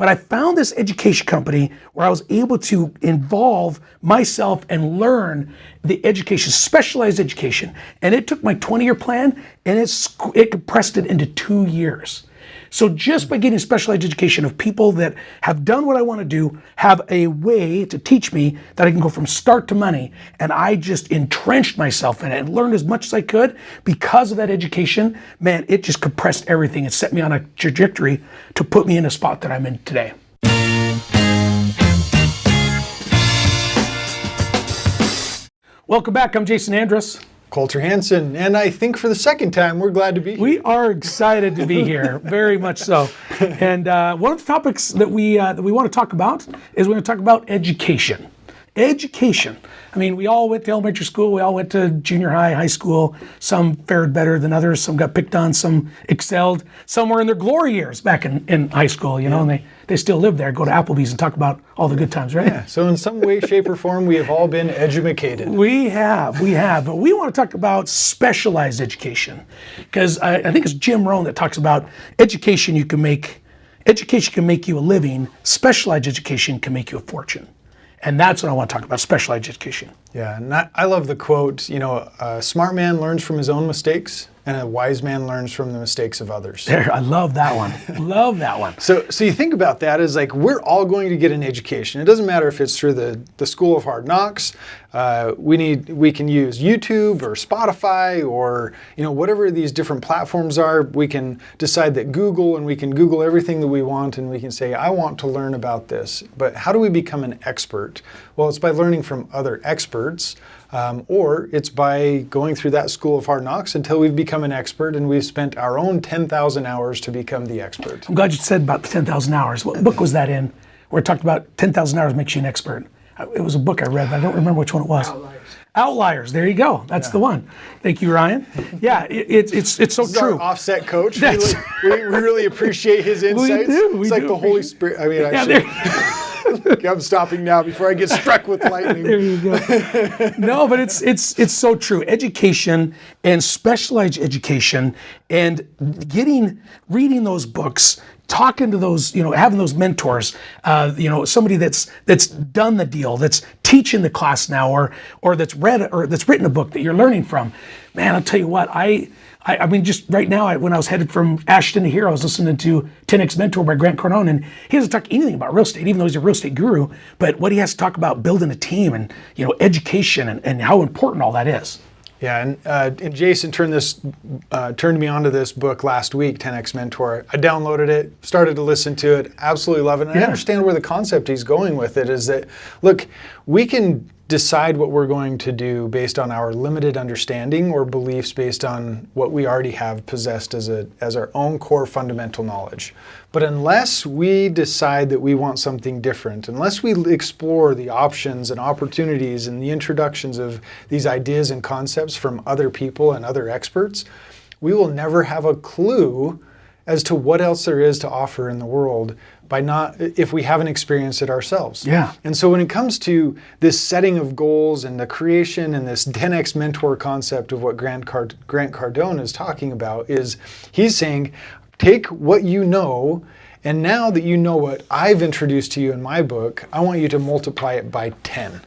But I found this education company where I was able to involve myself and learn the education, specialized education. And it took my 20-year plan and it compressed it into 2 years. So just by getting specialized education of people that have done what I want to do, have a way to teach me that I can go from start to money, and I just entrenched myself in it and learned as much as I could because of that education, man, it just compressed everything. It set me on a trajectory to put me in a spot that I'm in today. Welcome back. I'm Jason Andrus. Colter Hansen, and I think for the second time, we're glad to be here. We are excited to be here, very much so. And one of the topics that we want to talk about is we're going to talk about education. Education. I mean, we all went to elementary school, we all went to junior high, high school. Some fared better than others, some got picked on, some excelled. Some were in their glory years back in high school, you know, and they still live there, go to Applebee's and talk about all the good times, right? Yeah, so in some way, shape, or form, we have all been edumacated. We have. But we want to talk about specialized education. Because I think it's Jim Rohn that talks about education can make you a living, specialized education can make you a fortune. And that's what I want to talk about, specialized education. Yeah, and I love the quote, you know, a smart man learns from his own mistakes, and a wise man learns from the mistakes of others. There, I love that one. Love that one. So you think about that as like, we're all going to get an education. It doesn't matter if it's through the School of Hard Knocks. We can use YouTube or Spotify or, you know, whatever these different platforms are. We can decide that Google, and we can Google everything that we want, and we can say, I want to learn about this. But how do we become an expert? Well, it's by learning from other experts. Or it's by going through that School of Hard Knocks until we've become an expert and we've spent our own 10,000 hours to become the expert. I'm glad you said about the 10,000 hours. What book was that in? Where it talked about 10,000 hours makes you an expert. It was a book I read, but I don't remember which one it was. Outliers. There you go. That's the one. Thank you, Ryan. Yeah, it's so this is true. Our offset coach. We really appreciate his insights. We it's like the Holy Spirit. I mean, I'm stopping now before I get struck with lightning. There you go. No, but it's so true. Education and specialized education and reading those books, talking to those, you know, having those mentors, you know, somebody that's done the deal, that's teaching the class now, or that's read or that's written a book that you're learning from. Man, I'll tell you what, I mean, just right now, when I was headed from Ashton to here, I was listening to 10X Mentor by Grant Cardone, and he doesn't talk anything about real estate, even though he's a real estate guru, but what he has to talk about building a team and, you know, education and how important all that is. Yeah, and Jason turned me onto this book last week, 10X Mentor. I downloaded it, started to listen to it, absolutely love it. And I understand where the concept he's going with it is that, look, we can decide what we're going to do based on our limited understanding or beliefs based on what we already have possessed as our own core fundamental knowledge. But unless we decide that we want something different, unless we explore the options and opportunities and the introductions of these ideas and concepts from other people and other experts, we will never have a clue as to what else there is to offer in the world if we haven't experienced it ourselves. Yeah. And so when it comes to this setting of goals and the creation and this 10X mentor concept of what Grant Cardone is talking about, is he's saying, take what you know, and now that you know what I've introduced to you in my book, I want you to multiply it by 10.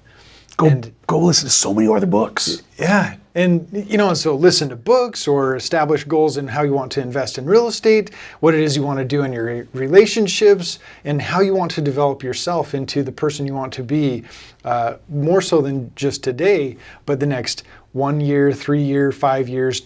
Go listen to so many other books. Yeah. And, you know, so listen to books or establish goals in how you want to invest in real estate, what it is you want to do in your relationships, and how you want to develop yourself into the person you want to be, more so than just today, but the next 1 year, 3 year, 5 years,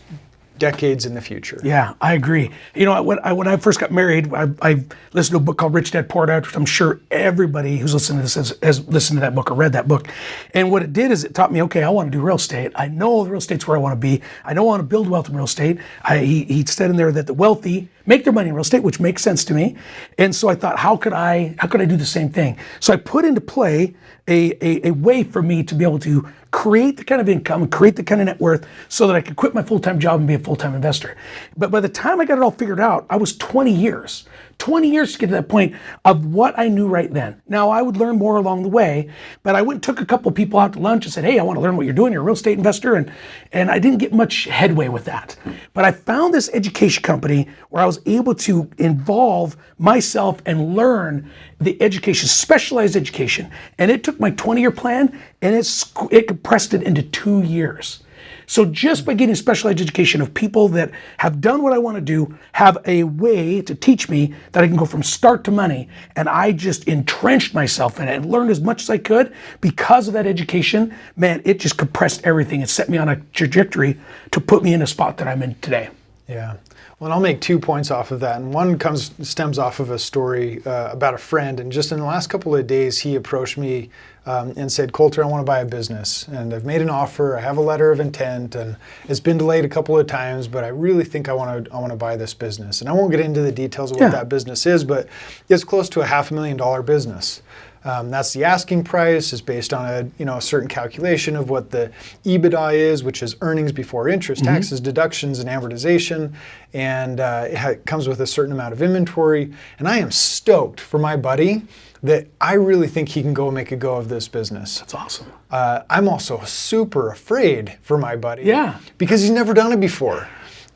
decades in the future. Yeah, I agree. You know, when I first got married, I listened to a book called Rich Dad Poor Dad, which I'm sure everybody who's listening to this has listened to that book or read that book. And what it did is it taught me, okay, I want to do real estate. I know real estate's where I want to be. I know I want to build wealth in real estate. He said in there that the wealthy make their money in real estate, which makes sense to me. And so I thought, how could I do the same thing? So I put into play a way for me to be able to create the kind of income and create the kind of net worth so that I could quit my full-time job and be a full-time investor. But by the time I got it all figured out, I was 20 years 20 years to get to that point of what I knew right then. Now, I would learn more along the way, but I went and took a couple people out to lunch and said, hey, I want to learn what you're doing. You're a real estate investor. And I didn't get much headway with that. But I found this education company where I was able to involve myself and learn the education, specialized education. And it took my 20-year plan and it compressed it into 2 years. So just by getting specialized education of people that have done what I want to do, have a way to teach me that I can go from start to money, and I just entrenched myself in it and learned as much as I could because of that education, man, it just compressed everything. It set me on a trajectory to put me in a spot that I'm in today. Yeah. Well, and I'll make 2 points off of that. And one stems off of a story about a friend. And just in the last couple of days, he approached me and said, Colter, I want to buy a business. And I've made an offer. I have a letter of intent. And it's been delayed a couple of times, but I really think I want to buy this business. And I won't get into the details of what that business is, but it's close to a $500,000 business. That's the asking price. Is based on a certain calculation of what the EBITDA is, which is earnings before interest, taxes, deductions, and amortization. And it comes with a certain amount of inventory. And I am stoked for my buddy that I really think he can go make a go of this business. That's awesome. I'm also super afraid for my buddy. Yeah. Because he's never done it before.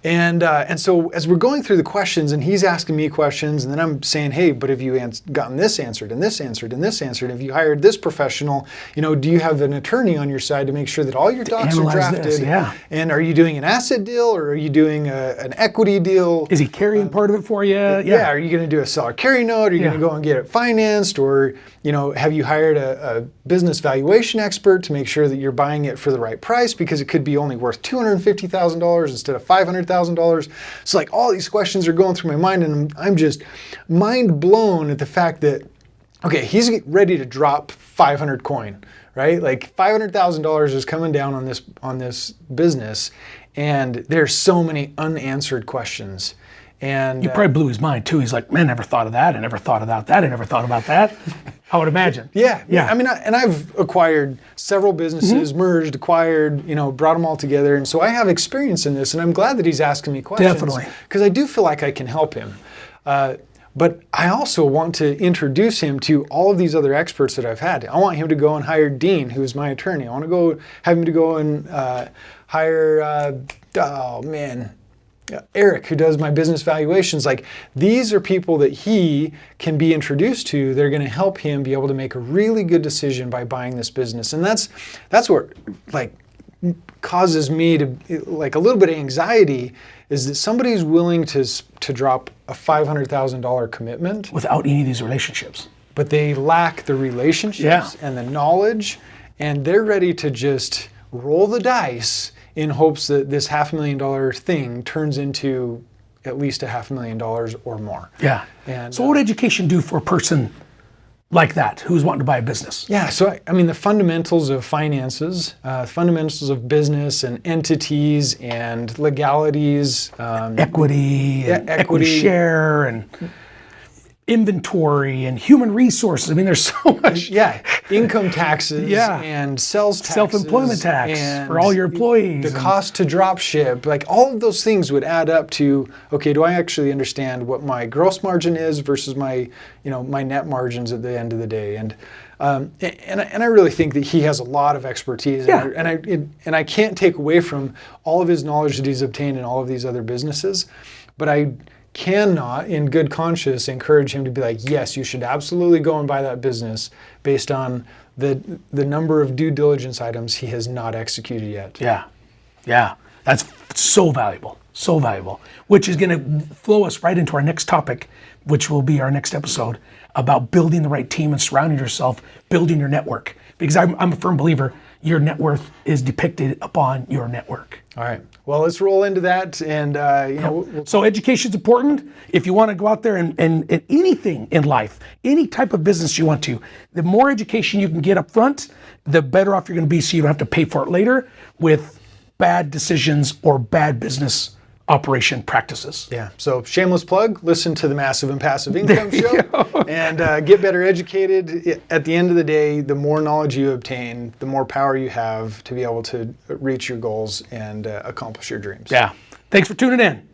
And so as we're going through the questions, and he's asking me questions, and then I'm saying, hey, but have you gotten this answered, and this answered, and this answered? Have you hired this professional? Do you have an attorney on your side to make sure that all your docs are drafted? This, yeah. And are you doing an asset deal, or are you doing an equity deal? Is he carrying part of it for you? Yeah. Are you going to do a seller carry note? Are you going to go and get it financed? Or have you hired a business valuation expert to make sure that you're buying it for the right price, because it could be only worth $250,000 instead of $500,000? So like all these questions are going through my mind, and I'm just mind blown at the fact that, okay, he's ready to drop 500 coin, right? Like $500,000 is coming down on this business, and there's so many unanswered questions. And you probably blew his mind too. He's like, man, I never thought of that. I never thought about that. I never thought about that. I would imagine. Yeah. I mean, and I've acquired several businesses, merged, acquired, brought them all together. And so I have experience in this, and I'm glad that he's asking me questions. Definitely. Because I do feel like I can help him. But I also want to introduce him to all of these other experts that I've had. I want him to go and hire Dean, who's my attorney. I want to have him to go and hire, Eric, who does my business valuations. Like, these are people that he can be introduced to. They're going to help him be able to make a really good decision by buying this business. And that's what causes me to a little bit of anxiety, is that somebody's willing to drop a $500,000 commitment without any of these relationships, but they lack the relationships and the knowledge, and they're ready to just roll the dice in hopes that this $500,000 thing turns into at least a $500,000 or more. Yeah. And so what would education do for a person like that who's wanting to buy a business? Yeah, so I mean, the fundamentals of finances, fundamentals of business and entities and legalities. Equity share and inventory and human resources. I mean, there's so much. Yeah, income taxes and sales taxes. Self-employment tax for all your employees. The cost to drop ship, like all of those things would add up to, okay, do I actually understand what my gross margin is versus my net margins at the end of the day? And I really think that he has a lot of expertise, and I can't take away from all of his knowledge that he's obtained in all of these other businesses, but I cannot, in good conscience, encourage him to be like, yes, you should absolutely go and buy that business based on the number of due diligence items he has not executed yet. Yeah. That's so valuable, which is going to flow us right into our next topic, which will be our next episode, about building the right team and surrounding yourself, building your network. Because I'm a firm believer, your net worth is depicted upon your network. All right. Well, let's roll into that. And, so education's important. If you want to go out there and anything in life, any type of business you want to, the more education you can get up front, the better off you're going to be, so you don't have to pay for it later with bad decisions or bad business operation practices. Yeah. So shameless plug, listen to the Massive and Passive Income Show and get better educated. At the end of the day, the more knowledge you obtain, the more power you have to be able to reach your goals and accomplish your dreams. Yeah. Thanks for tuning in.